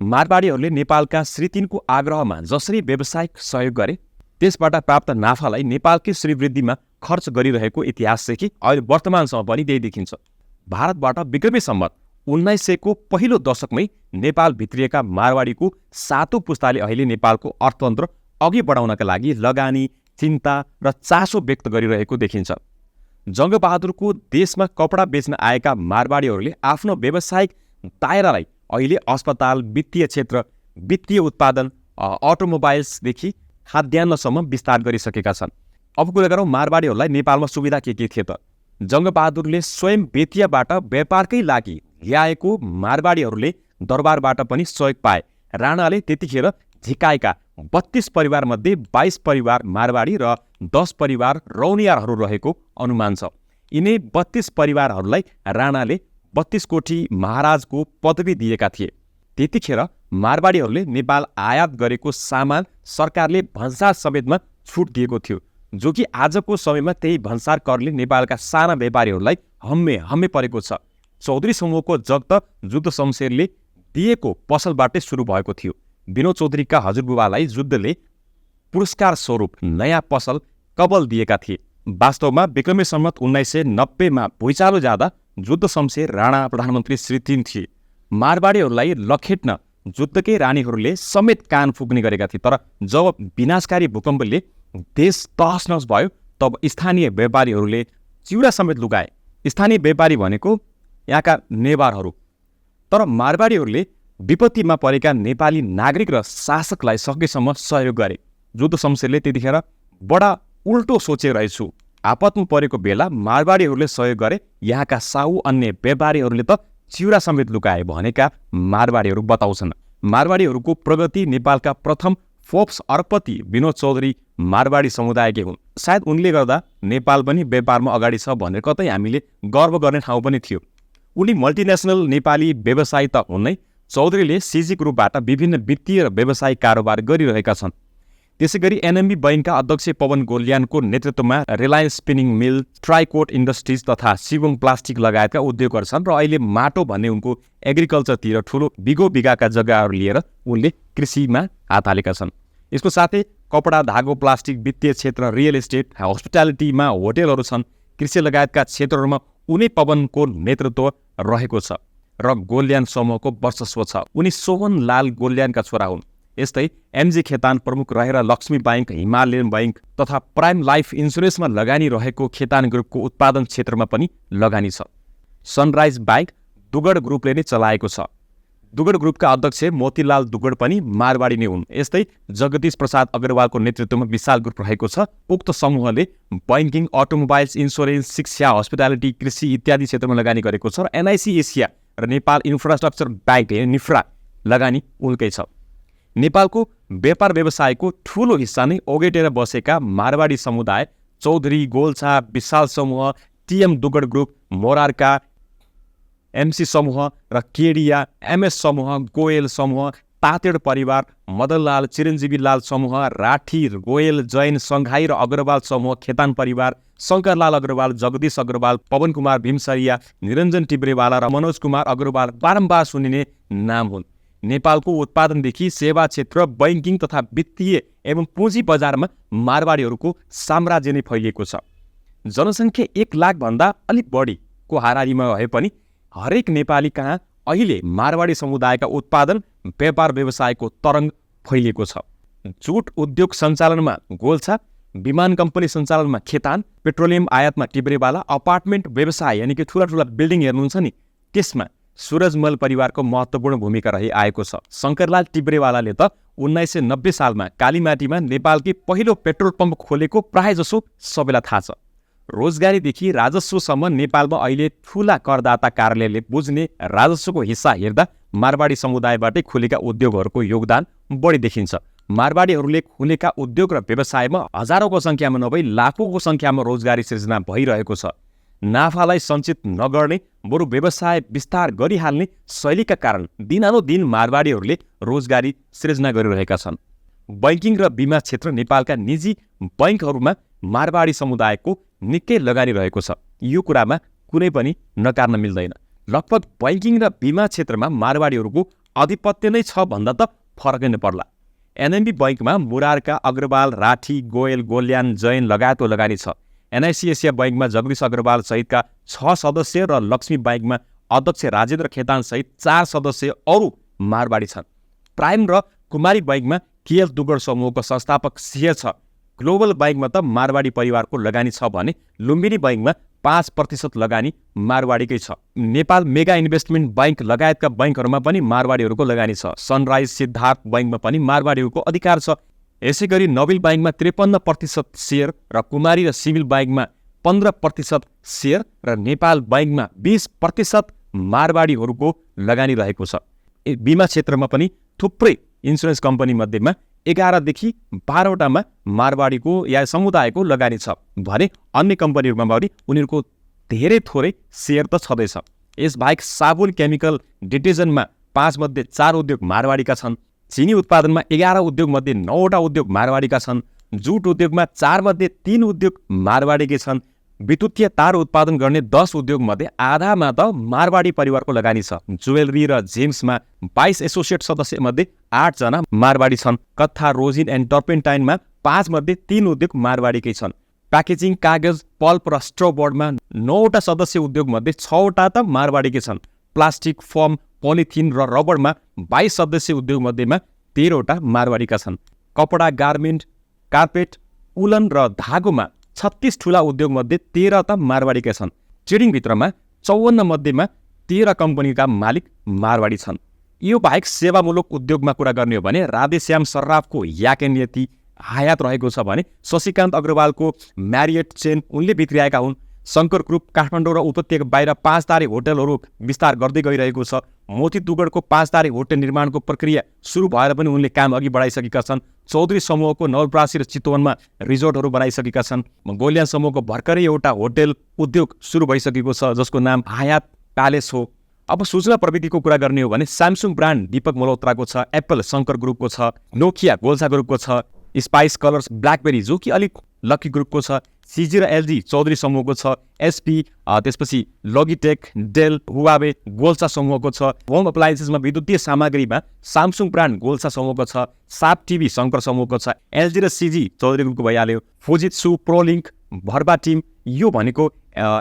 मारवाडीहरूले नेपालका श्री 3 को आग्रहमा जसरी व्यावसायिक सहयोग गरे त्यसबाट प्राप्त नाफालाई नेपालकै श्रीवृद्धिमा खर्च गरिरहेको इतिहासदेखि अहिले वर्तमानसम्म पनि त्यही देखिन्छ। भारतबाट विक्रमी सम्वत 1900 को पहिलो दशकमै नेपाल भित्रिएका मारवाडीको 7औं पुस्ताले अहिले नेपालको अर्थतन्त्र अघि बढाउनका लागि लगानी, चिन्ता र चासो व्यक्त गरिरहेको देखिन्छ। जङ्गबहादुरको देशमा कपडा बेच्न आएका मारवाडीहरूले आफ्नो व्यावसायिक दायरालाई अहिले अस्पताल, वित्तीय क्षेत्र, वित्तीय उत्पादन, अटोमोबाइल्सदेखि खाद्यान्नसम्म विस्तार गरिसकेका छन्। अब कुरा गरौँ मारवाडीहरूलाई नेपालमा सुविधा के थियो त? जङ्गबहादुरले स्वयं बेतियाबाट व्यापारकै लागि ल्याएको मारवाडीहरूले दरबारबाट पनि सहयोग पाए। राणाले त्यतिखेर झिकाएका 32 परिवारमध्ये 22 परिवार मारवाडी र 10 परिवार रौनियारहरू रहेको अनुमान छ। यिनै 32 परिवारहरूलाई राणाले 32 कोठी महाराजको पदवी दिएका थिए। त्यतिखेर मारवाडीहरूले नेपाल आयात गरेको सामान सरकारले भन्सार समेतमा छुट दिएको थियो, जो कि आजको समयमा त्यही भन्सार करले नेपालका साना व्यापारीहरूलाई हम्मे परेको छ। चौधरी समूहको जग त जुद्ध शमशेरले दिएको पसलबाटै सुरु भएको थियो। विनोद चौधरीका हजुरबुबालाई युद्धले पुरस्कार स्वरूप नयाँ पसल कबल दिएका थिए। वास्तवमा विक्रमी सम्वत 1990 भुइँचालो जाँदा युद्ध शमशेर राणा प्रधानमन्त्री श्री 3 थिए। मारवाडीहरूलाई लखेट्न युद्धकै रानीहरूले समेत कान फुक्ने गरेका थिए। तर जब विनाशकारी भूकम्पले देश तहस नहस भयो तब स्थानीय व्यापारीहरूले चिउरा समेत लुगाए। स्थानीय व्यापारी भनेको यहाँका नेवारहरू। तर मारवाडीहरूले विपत्तिमा परेका नेपाली नागरिक र शासकलाई सकेसम्म सहयोग गरे। युद्ध शमशेरले त्यतिखेर बडा उल्टो सोचे रहेछु, आपतमा परेको बेला मारवाडीहरूले सहयोग गरे, यहाँका साहु अन्य व्यापारीहरूले त चिउरा समेत लुकाए भनेका मारवाडीहरू बताउँछन्। मारवाडीहरूको प्रगति नेपालका प्रथम फोर्ब्स अर्बपति विनोद चौधरी मारवाडी समुदायकै हुन्। सायद उनले गर्दा नेपाल पनि व्यापारमा अगाडि छ भनेर कतै हामीले गर्व गर्ने ठाउँ पनि थियो। उनी मल्टिनेसनल नेपाली व्यवसायी त हुन् नै, चौधरीले सिजिक रूपबाट विभिन्न वित्तीय र व्यावसायिक कारोबार गरिरहेका छन्। त्यसैगरी एनएमबी बैंकका अध्यक्ष पवन गोल्यानको नेतृत्वमा रिलायन्स स्पिनिङ मिल, ट्राइकोट इन्डस्ट्रिज तथा शिवम प्लास्टिक लगायतका उद्योगहरू छन् र अहिले माटो भन्ने उनको एग्रिकल्चरतिर ठुलो बिघाका जग्गाहरू लिएर उनले कृषिमा हात हालेका छन्। यसको साथै कपडा, धागो, प्लास्टिक, वित्तीय क्षेत्र, रियल एस्टेट, हस्पिटालिटीमा होटेलहरू छन्। कृषि लगायतका क्षेत्रहरूमा उनी पवनको नेतृत्व रहेको छ र गोल्यान समूहको वर्चस्व छ। उनी सोहन लाल गोल्यानका छोरा हुन्। यस्तै एमजी खेतान प्रमुख रहेर लक्ष्मी बैंक, हिमालयन बैंक तथा प्राइम लाइफ इन्सुरेन्समा लगानी रहेको खेतान ग्रुपको उत्पादन क्षेत्रमा पनि लगानी छ। सनराइज बाइक दुगड ग्रुपले नै चलाएको छ। दुगड ग्रुपका अध्यक्ष मोतीलाल दुगड पनि मारवाडी नै हुन्। यस्तै जगदीश प्रसाद अग्रवालको नेतृत्वमा विशाल ग्रुप रहेको छ। उक्त समूहले बैंकिङ, अटोमोबाइल्स, इन्सुरेन्स, शिक्षा, हस्पिटालिटी, कृषि इत्यादि क्षेत्रमा लगानी गरेको छ र एनआइसी एसिया र नेपाल इन्फ्रास्ट्रक्चर बैंक निफ्रा लगानी उनकै छ। नेपालको व्यापार व्यवसायको ठूलो हिस्सा नै ओगेटेर बसेका मारवाडी समुदाय चौधरी, गोल्छा, विशाल समूह, टिएम दुगड ग्रुप, मोरारका, एमसी समूह र केडिया, एमएस समूह, गोयल समूह, तातेड परिवार, मदनलाल, चिरञ्जीवी लाल समूह, राठी, गोयल, जैन, सङ्घाई र अग्रवाल समूह, खेतान परिवार, शङ्करलाल अग्रवाल, जगदीश अग्रवाल, पवन कुमार भीमसरिया, निरञ्जन टिब्रेवाला र मनोज कुमार अग्रवाल बारम्बार सुनिने नाम हुन्। नेपालको उत्पादनदेखि सेवा क्षेत्र, बैंकिङ तथा वित्तीय एवं पुँजी बजारमा मारवाडीहरूको साम्राज्य नै फैलिएको छ। जनसङ्ख्या 1 लाखभन्दा अलिक बढीको हाराहारीमा भए पनि हरेक नेपाली कहाँ अहिले मारवाडी समुदायका उत्पादन, व्यापार व्यवसायको तरङ्ग फैलिएको छ। जुट उद्योग सञ्चालनमा गोल्छा, विमान कम्पनी सञ्चालनमा खेतान, पेट्रोलियम आयातमा टिब्रेवाला, अपार्टमेन्ट व्यवसाय यानि कि ठुला बिल्डिङ हेर्नुहुन्छ नि त्यसमा सूरजमल परिवारको महत्त्वपूर्ण भूमिका रहिआएको छ। शङ्करलाल टिब्रेवालाले त 1990 सालमा कालीमाटीमा नेपालकै पहिलो पेट्रोल पम्प खोलेको प्रायजसो सबैलाई थाहा छ। रोजगारीदेखि राजस्वसम्म नेपालमा अहिले ठूला करदाता कार्यालयले बुझ्ने राजस्वको हिस्सा हेर्दा मारवाडी समुदायबाटै खुलेका उद्योगहरूको योगदान बढी देखिन्छ। मारवाडीहरूले खुलेका उद्योग र व्यवसायमा हजारौंको सङ्ख्यामा नभई लाखौंको सङ्ख्यामा रोजगारी सृजना भइरहेको छ। नाफालाई सञ्चित नगर्ने बरु व्यवसाय विस्तार गरिहाल्ने शैलीका कारण दिनानुदिन मारवाडीहरूले रोजगारी सृजना गरिरहेका छन्। बैंकिङ र बीमा क्षेत्र नेपालका निजी बैंकहरूमा मारवाडी समुदायको निकै लगानी रहेको छ। यो कुरामा कुनै पनि नकार्न मिल्दैन। लगभग बैंकिङ र बीमा क्षेत्रमा मारवाडीहरूको आधिपत्य नै छ भन्दा त फरकै नपर्ला। एनएमबी बैंकमा मुरारका, अग्रवाल, राठी, गोयल, गोल्यान, जैन लगायतको लगानी छ। एनआइसी एसिया बैंकमा जगदीश अग्रवाल सहितका 6 सदस्य र लक्ष्मी बैंकमा अध्यक्ष राजेन्द्र खेतान सहित 4 सदस्य अरू मारवाडी छन्। प्राइम र कुमारी बैंकमा केएल दुगड समूहको संस्थापक शेयर छ। ग्लोबल बैंकमा त मारवाडी परिवारको लगानी छ भने लुम्बिनी बैंकमा 5% लगानी मारवाडीकै छ। नेपाल मेगा इन्भेस्टमेन्ट बैंक लगायतका बैंकहरूमा पनि मारवाडीहरूको लगानी छ। सनराइज, सिद्धार्थ बैंकमा पनि मारवाडीहरूको अधिकार छ। यसैगरी नोबेल बैंकमा 53% शेयर र कुमारी र सिभिल बैंकमा 15% शेयर र नेपाल बैंकमा 20% मारवाडीहरूको लगानी रहेको छ। बीमा क्षेत्रमा पनि थुप्रै इन्सुरेन्स कम्पनी मध्येमा 11 देखि 12वटामा मारवाडीको या समुदायको लगानी छ भने अन्य कम्पनीहरूमा पनि उनीहरूको धेरै थोरै शेयर त छँदैछ। यसबाहेक साबुन, केमिकल, डिटर्जेन्टमा 5 मध्ये 4 उद्योग मारवाडीका छन्। चिनी उत्पादनमा 11 उद्योग मध्ये 9वटा उद्योग मारवाडीका छन्। जुट उद्योगमा 4 मध्ये 3 उद्योग मारवाडीकै छन्। विद्युतीय तार उत्पादन गर्ने 10 उद्योगमध्ये आधामा त मारवाडी परिवारको लगानी छ। ज्वेलरी र जेम्समा 22 एसोसिएट सदस्यमध्ये 8 जना मारवाडी छन्। कत्था, रोजिन एन्ड टर्पेन्टाइनमा 5 मध्ये 3 उद्योग मारवाडीकै छन्। प्याकेजिङ, कागज, पल्प र स्ट्र बोर्डमा 9वटा सदस्य उद्योगमध्ये 6वटा त मारवाडीकै छन्। प्लास्टिक, फोम, पोलिथिन र रबरमा 22 सदस्य उद्योगमध्येमा 13वटा मारवाडीका छन्। कपडा, गार्मेन्ट, कार्पेट, उलन र धागोमा 36 ठूला उद्योगमध्ये 13 त मारवाडीका छन्। ट्रेडिङभित्रमा 54 मध्येमा 13 कम्पनीका मालिक मारवाडी छन्। यो बाहेक सेवामूलक उद्योगमा कुरा गर्ने हो भने राधेश्याम सर्राफको याकेनियति आयात रहेको छ भने शशिकान्त अग्रवालको म्यारियट चेन उनले भित्र्याएका हुन्। शङ्कर ग्रुप काठमाडौँ र उपत्यका बाहिर 5 तारे होटलहरू विस्तार गर्दै गइरहेको छ। मोती दुगडको 5 तारे होटल निर्माणको प्रक्रिया सुरु भएर पनि उनले काम अघि बढाइसकेका छन्। चौधरी समूहको नवलपरासी र चितवनमा रिजोर्टहरू बनाइसकेका छन्। गोलियान समूहको भर्खरै एउटा होटल उद्योग सुरु भइसकेको छ जसको नाम हयात प्यालेस हो। अब सूचना प्रविधिको कुरा गर्ने हो भने स्यामसुङ ब्रान्ड दीपक मल्होत्राको छ। एप्पल शङ्कर ग्रुपको छ। नोकिया गोल्सा ग्रुपको छ। स्पाइस कलर्स ब्ल्याकबेरी जो कि अलिक लकी ग्रुपको छ। सिजी र एलजी चौधरी समूहको छ। एसपी, त्यसपछि लगिटेक, डेल, हुवावे गोल्सा समूहको छ। होम अप्लायन्सेसमा विद्युतीय सामग्रीमा स्यामसुङ ब्रान्ड गोल्सा समूहको छ। साप टिभी शङ्कर समूहको छ। एलजी र सिजी चौधरी ग्रुपको भइहाल्यो। फुजित्सु, प्रोलिङ्क, भर्बा टिम यो भनेको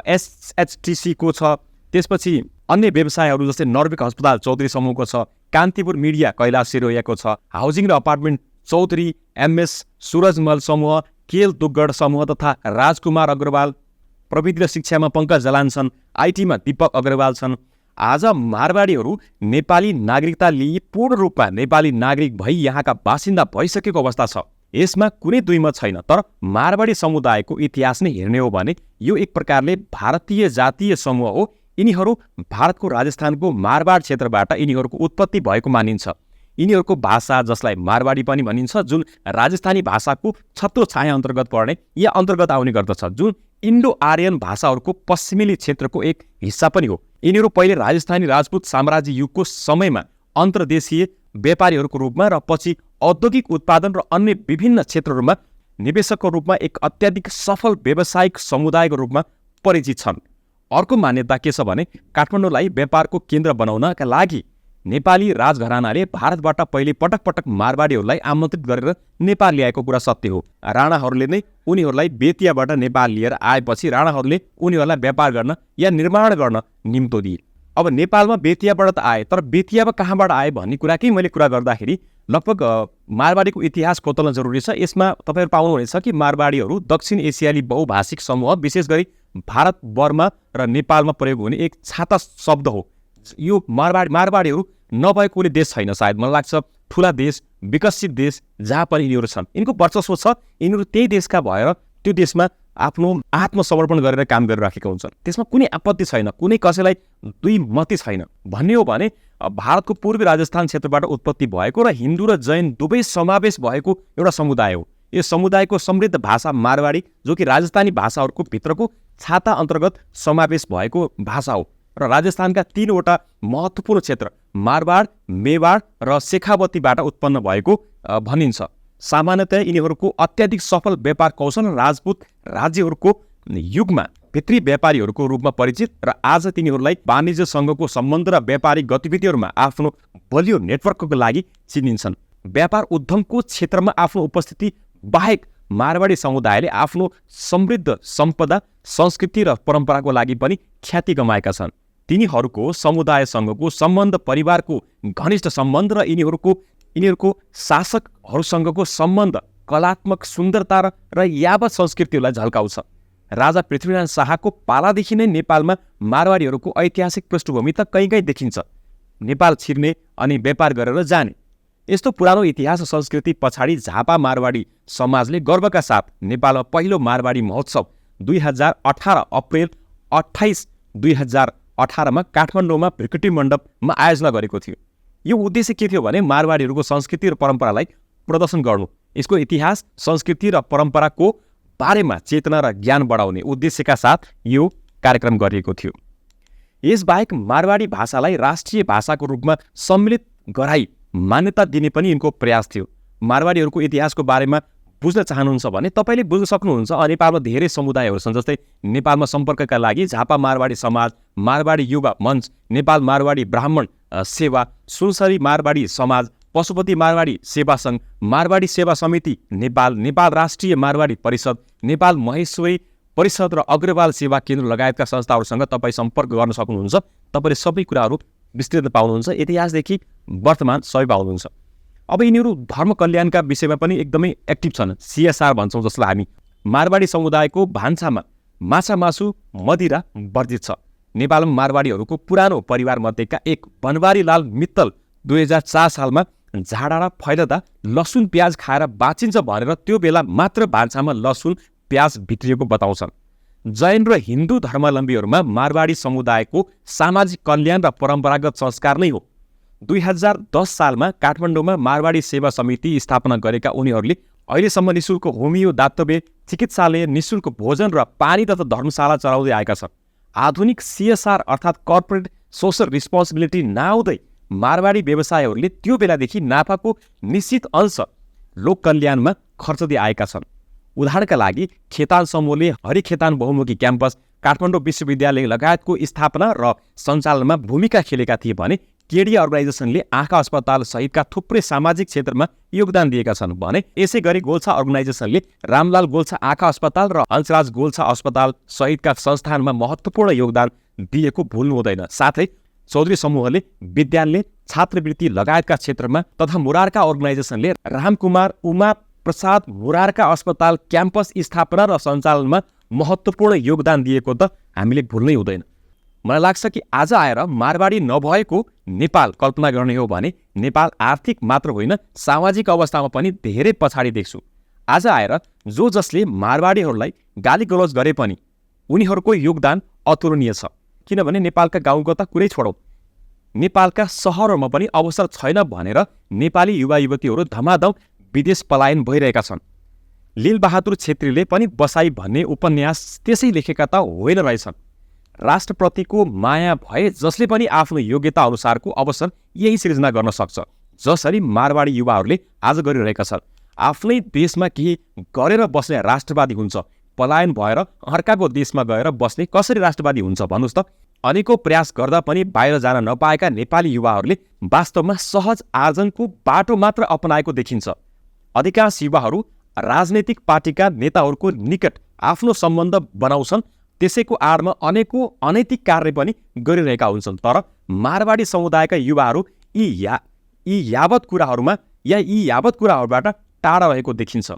एसएचटिसीको छ। त्यसपछि अन्य व्यवसायहरू जस्तै नर्विक अस्पताल चौधरी समूहको छ। कान्तिपुर मिडिया कैलाश सिरोयाको छ। हाउसिङ र अपार्टमेन्ट चौधरी, एमएस सुरजमल समूह, केल दुग्गड समूह तथा राजकुमार अग्रवाल। प्रविधि र शिक्षामा पङ्कज जलान छन्। आइटीमा दीपक अग्रवाल छन्। आज मारवाडीहरू नेपाली नागरिकता लिई पूर्ण रूपमा नेपाली नागरिक भई यहाँका बासिन्दा भइसकेको अवस्था छ। यसमा कुनै दुईमत छैन। तर मारवाडी समुदायको इतिहास नै हेर्ने हो भने यो एक प्रकारले भारतीय जातीय समूह हो। यिनीहरू भारतको राजस्थानको मारवाड क्षेत्रबाट यिनीहरूको उत्पत्ति भएको मानिन्छ। यिनीहरूको भाषा जसलाई मारवाडी पनि भनिन्छ जुन राजस्थानी भाषाको छत्रो छाया अन्तर्गत पर्ने या अन्तर्गत आउने गर्दछ, जुन इन्डो आर्यन भाषाहरूको पश्चिमेली क्षेत्रको एक हिस्सा पनि हो। यिनीहरू पहिले राजस्थानी राजपूत साम्राज्य युगको समयमा अन्तर्देशीय व्यापारीहरूको रूपमा र पछि औद्योगिक उत्पादन र अन्य विभिन्न क्षेत्रहरूमा निवेशकको रूपमा एक अत्याधिक सफल व्यावसायिक समुदायको रूपमा परिचित छन्। अर्को मान्यता के छ भने काठमाडौँलाई व्यापारको केन्द्र बनाउनका लागि नेपाली राजघरानाले भारतबाट पहिले पटक पटक मारवाडीहरूलाई आमन्त्रित गरेर नेपाल ल्याएको कुरा सत्य हो। राणाहरूले नै उनीहरूलाई बेतियाबाट नेपाल लिएर आएपछि राणाहरूले उनीहरूलाई व्यापार गर्न या निर्माण गर्न निम्तो दिए। अब नेपालमा बेतियाबाट त आए, तर बेतियामा कहाँबाट आए भन्ने कुराकै मैले कुरा गर्दाखेरि लगभग मारवाडीको इतिहास खोतल्न जरुरी छ। यसमा तपाईँहरू पाउनुहुनेछ कि मारवाडीहरू दक्षिण एसियाली बहुभाषिक समूह, विशेष गरी भारत, बर्मा र नेपालमा प्रयोग हुने एक छाता शब्द हो। यो मारवाडीहरू नभएको कुनै देश छैन सायद, मलाई लाग्छ ठुला देश, विकसित देश जहाँ पनि यिनीहरू छन्, यिनको वर्चस्व छ। यिनीहरू त्यही देशका भएर त्यो देशमा आफ्नो आत्मसमर्पण गरेर काम गरिराखेका हुन्छन्। त्यसमा कुनै आपत्ति छैन, कुनै कसैलाई दुई मती छैन। भन्ने हो भने भारतको पूर्वी राजस्थान क्षेत्रबाट उत्पत्ति भएको र हिन्दू र जैन दुवै समावेश भएको एउटा समुदाय हो। यो समुदायको समृद्ध भाषा मारवाडी जो कि राजस्थानी भाषाहरूको भित्रको छाता अन्तर्गत समावेश भएको भाषा हो र राजस्थानका 3वटा महत्त्वपूर्ण क्षेत्र मारवाड, मेवाड र शेखावतीबाट उत्पन्न भएको भनिन्छ। सामान्यतया यिनीहरूको अत्याधिक सफल व्यापार कौशल राजपूत राज्यहरूको युगमा भित्री व्यापारीहरूको रूपमा परिचित र आज तिनीहरूलाई वाणिज्य सङ्घको सम्बन्ध र व्यापारिक गतिविधिहरूमा आफ्नो बलियो नेटवर्कको लागि चिनिन्छन्। व्यापार उद्यमको क्षेत्रमा आफ्नो उपस्थिति बाहेक मारवाडी समुदायले आफ्नो समृद्ध सम्पदा, संस्कृति र परम्पराको लागि पनि ख्याति कमाएका छन्। तिनीहरूको समुदायसँगको सम्बन्ध, परिवारको घनिष्ठ सम्बन्ध र यिनीहरूको शासकहरूसँगको सम्बन्ध कलात्मक सुन्दरता र यावत संस्कृतिहरूलाई झल्काउँछ। राजा पृथ्वीनारायण शाहको पालादेखि नै नेपालमा मारवाडीहरूको ऐतिहासिक पृष्ठभूमि त कहीँ देखिन्छ। नेपाल छिर्ने अनि व्यापार गरेर जाने यस्तो पुरानो इतिहास र संस्कृति पछाडि झापा मारवाडी समाजले गर्वका साथ नेपालमा पहिलो मारवाडी महोत्सव 2018 अप्रेल 28, 2018 काठमाडौँमा भृकुटी मण्डपमा आयोजना गरेको थियो। यो उद्देश्य के थियो भने मारवाडीहरूको संस्कृति र परम्परालाई प्रदर्शन गर्नु, यसको इतिहास, संस्कृति र परम्पराको बारेमा चेतना र ज्ञान बढाउने उद्देश्यका साथ यो कार्यक्रम गरिएको थियो। यसबाहेक मारवाडी भाषालाई राष्ट्रिय भाषाको रूपमा सम्मिलित गराई मान्यता दिने पनि यिनको प्रयास थियो। मारवाडीहरूको इतिहासको बारेमा बुझ्न चाहनुहुन्छ भने तपाईँले बुझ्न सक्नुहुन्छ। नेपालमा धेरै समुदायहरू छन्, जस्तै नेपालमा सम्पर्कका लागि झापा मारवाडी समाज, मारवाडी युवा मञ्च, नेपाल मारवाडी ब्राह्मण सेवा, सुनसरी मारवाडी समाज, पशुपति मारवाडी सेवा सङ्घ, मारवाडी सेवा समिति नेपाल, नेपाल राष्ट्रिय मारवाडी परिषद, नेपाल महेश्वरी परिषद र अग्रवाल सेवा केन्द्र लगायतका संस्थाहरूसँग तपाईँ सम्पर्क गर्न सक्नुहुन्छ। तपाईँले सबै कुराहरू विस्तृत पाउनुहुन्छ, इतिहासदेखि वर्तमान सबै पाउनुहुन्छ। अब यिनीहरू धर्म कल्याणका विषयमा पनि एकदमै एक्टिभ छन्। CSR भन्छौँ जसलाई हामी। मारवाडी समुदायको भान्सामा माछा मासु मदिरा वर्जित छ। नेपालमा मारवाडीहरूको पुरानो परिवारमध्येका एक बनवारीलाल मित्तल 2004 सालमा झाडा र फैलदा लसुन प्याज खाएर बाँचिन्छ भनेर त्यो बेला मात्र भान्सामा लसुन प्याज भित्रिएको बताउँछन्। जैन र हिन्दू धर्मावलम्बीहरूमा मारवाडी समुदायको सामाजिक कल्याण र परम्परागत संस्कार नै हो। 2010 सालमा काठमाडौँमा मारवाडी सेवा समिति स्थापना गरेका उनीहरूले अहिलेसम्म निःशुल्क होमियो दातव्य चिकित्सालय, निःशुल्क भोजन र पानी तथा धर्मशाला चलाउँदै आएका छन्। आधुनिक CSR अर्थात् कर्पोरेट सोसल रिस्पोन्सिबिलिटी नआउँदै मारवाडी व्यवसायहरूले त्यो बेलादेखि नाफाको निश्चित अंश लोक कल्याणमा खर्च दिए आएका छन्। उदाहरणका लागि खेतान समूहले हरिखेतान बहुमुखी क्याम्पस, काठमाडौँ विश्वविद्यालय लगायतको स्थापना र सञ्चालनमा भूमिका खेलेका थिए भने केडी अर्गनाइजेसनले आँखा अस्पताल सहितका थुप्रै सामाजिक क्षेत्रमा योगदान दिएका छन् भने यसै गरी गोल्छा अर्गनाइजेसनले रामलाल गोल्छा आँखा अस्पताल र हंसराज गोल्छा अस्पताल सहितका संस्थानमा महत्त्वपूर्ण योगदान दिएको भुल्नु हुँदैन। साथै चौधरी समूहले विद्यालय, छात्रवृत्ति लगायतका क्षेत्रमा तथा मुरारका अर्गनाइजेसनले रामकुमार उमा प्रसाद मुरारका अस्पताल क्याम्पस स्थापना र सञ्चालनमा महत्त्वपूर्ण योगदान दिएको त हामीले भुल्नै हुँदैन। मलाई लाग्छ कि आज आएर मारवाडी नभएको नेपाल कल्पना गर्ने हो भने नेपाल आर्थिक मात्र होइन सामाजिक अवस्थामा पनि धेरै पछाडि देख्छु। आज आएर जो जसले मारवाडीहरूलाई गाली गलौज गरे पनि उनीहरूको योगदान अतुलनीय छ। किनभने नेपालका गाउँको त कुरै छोडौँ, नेपालका सहरहरूमा पनि अवसर छैन भनेर नेपाली युवा युवतीहरू धमाधम विदेश पलायन भइरहेका छन्। लीलबहादुर छेत्रीले पनि बसाई भन्ने उपन्यास त्यसै लेखेका त होइन रहेछन्। राष्ट्रप्रतिको माया भए जसले पनि आफ्नो योग्यता अनुसारको अवसर यही सृजना गर्न सक्छ, जसरी मारवाडी युवाहरूले आज गरिरहेका छन्। आफ्नै देशमा केही गरेर बस्ने राष्ट्रवादी हुन्छ, पलायन भएर अर्काको देशमा गएर बस्ने कसरी राष्ट्रवादी हुन्छ भन्नुहोस् त। अनेकौं प्रयास गर्दा पनि बाहिर जान नपाएका नेपाली युवाहरूले वास्तवमा सहज आर्जनको बाटो मात्र अपनाएको देखिन्छ। अधिकांश युवाहरू राजनैतिक पार्टीका नेताहरूको निकट आफ्नो सम्बन्ध बनाउँछन्, त्यसैको आडमा अनेकौं अनैतिक कार्य पनि गरिरहेका हुन्छन्। तर मारवाडी समुदायका युवाहरू यी यावत कुराहरूबाट टाढा रहेको देखिन्छ।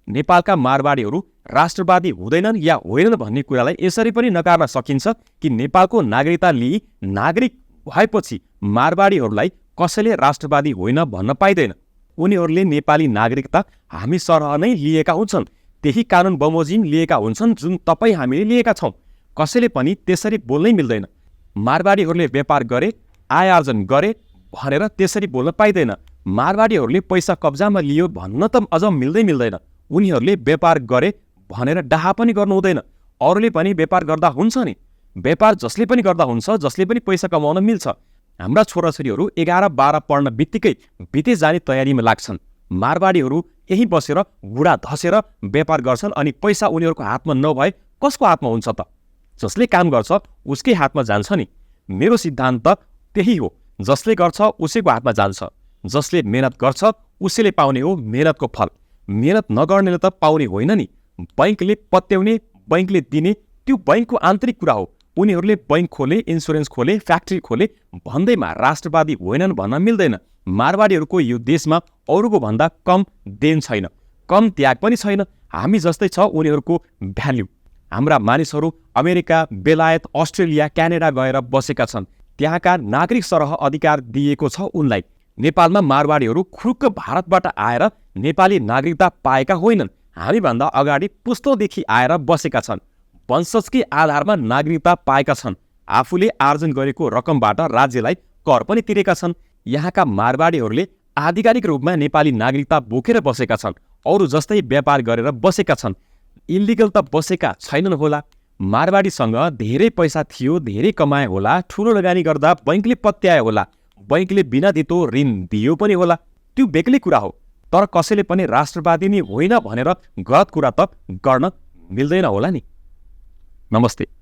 नेपालका मारवाडीहरू राष्ट्रवादी हुँदैनन् या होइनन् भन्ने कुरालाई यसरी पनि नकार्न सकिन्छ कि नेपालको नागरिकता लिई नागरिक भएपछि मारवाडीहरूलाई कसैले राष्ट्रवादी होइन भन्न पाइँदैन। उनीहरूले नेपाली नागरिकता हामी सरह नै लिएका हुन्छन्, त्यही कानुन बमोजिम लिएका हुन्छन् जुन तपाईँ हामीले लिएका छौँ। कसैले पनि त्यसरी बोल्नै मिल्दैन। मारवाडीहरूले व्यापार गरे, आय आर्जन गरे भनेर त्यसरी बोल्न पाइँदैन। मारवाडीहरूले पैसा कब्जामा लियो भन्न त अझ मिल्दैन। उनीहरूले व्यापार गरे भनेर डाहा पनि गर्नु हुँदैन। अरूले पनि व्यापार गर्दा हुन्छ नि, व्यापार जसले पनि गर्दा हुन्छ, जसले पनि पैसा कमाउन मिल्छ। हाम्रा छोराछोरीहरू 11-12 पढ्न बित्तिकै विदेश जाने तयारीमा लाग्छन्। मारवाडीहरू यही बसेर गुडा धसेर व्यापार गर्छन् अनि पैसा उनीहरूको हातमा नभए कसको हातमा हुन्छ त? जसले काम गर्छ उसकै हातमा जान्छ नि। मेरो सिद्धान्त त्यही हो, जसले गर्छ उसैको हातमा जान्छ। जसले मेहनत गर्छ उसैले पाउने हो मेहनतको फल। मेहनत नगर्नेले त पाउने होइन नि। बैंकले पत्याउने, बैंकले दिने त्यो बैंकको आन्तरिक कुरा हो। उनीहरूले बैंक खोले, इन्सुरेन्स खोले, फ्याक्ट्री खोले भन्दैमा राष्ट्रवादी होइनन् भन्न मिल्दैन। मारवाडीहरूको यो देशमा अरूको भन्दा कम देन छैन, कम त्याग पनि छैन। हामी जस्तै छ उनीहरूको भ्याल्यु। हाम्रा मानिसहरू अमेरिका, बेलायत, अस्ट्रेलिया, क्यानाडा गएर बसेका छन्। त्यहाँका नागरिक सरह अधिकार दिएको छ उनलाई। नेपालमा मारवाडीहरू खुरुक्क भारतबाट आएर नेपाली नागरिकता पाएका होइनन्। हामीभन्दा अगाडि पुस्तौँदेखि आएर बसेका छन्। वंशजकै आधारमा नागरिकता पाएका छन्। आफूले आर्जन गरेको रकमबाट राज्यलाई कर पनि तिरेका छन्। यहाँका मारवाडीहरूले आधिकारिक रूपमा नेपाली नागरिकता बोकेर बसेका छन्। अरू जस्तै व्यापार गरेर बसेका छन्। इलिगल त बसेका छैनन् होला। मारवाडीसँग धेरै पैसा थियो, धेरै कमाए होला, ठुलो लगानी गर्दा बैंकले पत्याए होला, बैंकले बिना दितो ऋण दियो पनि होला। त्यो बेग्लै कुरा हो। तर कसैले पनि राष्ट्रवादी नै होइन भनेर गलत कुरा त गर्न मिल्दैन होला नि। नमस्ते।